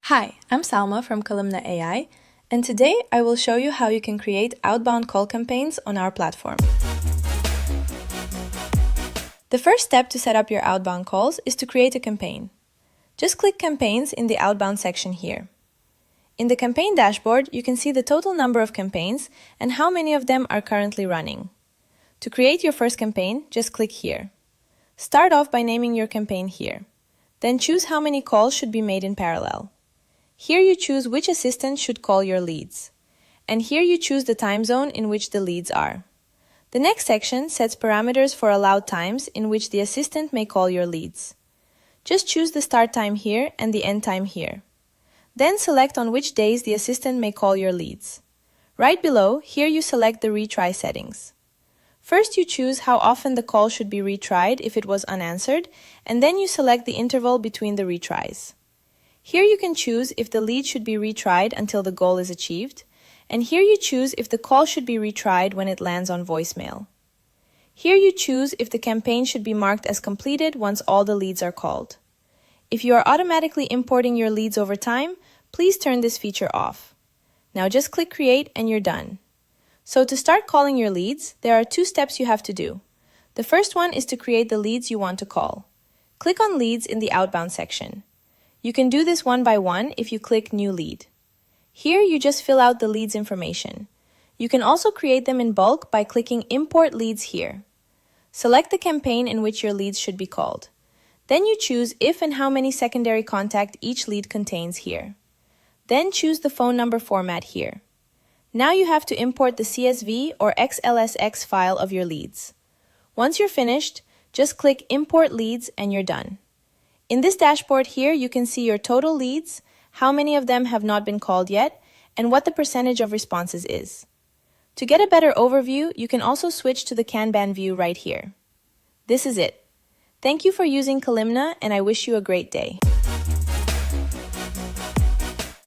Hi, I'm Salma from Kalimna AI, and today I will show you how you can create outbound call campaigns on our platform. The first step to set up your outbound calls is to create a campaign. Just click Campaigns in the Outbound section here. In the campaign dashboard, you can see the total number of campaigns and how many of them are currently running. To create your first campaign, just click here. Start off by naming your campaign here. Then choose how many calls should be made in parallel. Here you choose which assistant should call your leads. And here you choose the time zone in which the leads are. The next section sets parameters for allowed times in which the assistant may call your leads. Just choose the start time here and the end time here. Then select on which days the assistant may call your leads. Right below, here you select the retry settings. First you choose how often the call should be retried if it was unanswered, and then you select the interval between the retries. Here you can choose if the lead should be retried until the goal is achieved, and here you choose if the call should be retried when it lands on voicemail. Here you choose if the campaign should be marked as completed once all the leads are called. If you are automatically importing your leads over time, please turn this feature off. Now just click Create and you're done. So to start calling your leads, there are two steps you have to do. The first one is to create the leads you want to call. Click on Leads in the Outbound section. You can do this one by one if you click New Lead. Here you just fill out the leads information. You can also create them in bulk by clicking Import Leads here. Select the campaign in which your leads should be called. Then you choose if and how many secondary contact each lead contains here. Then choose the phone number format here. Now you have to import the CSV or XLSX file of your leads. Once you're finished, just click Import Leads and you're done. In this dashboard here, you can see your total leads, how many of them have not been called yet, and what the percentage of responses is. To get a better overview, you can also switch to the Kanban view right here. This is it. Thank you for using Kalimna, and I wish you a great day.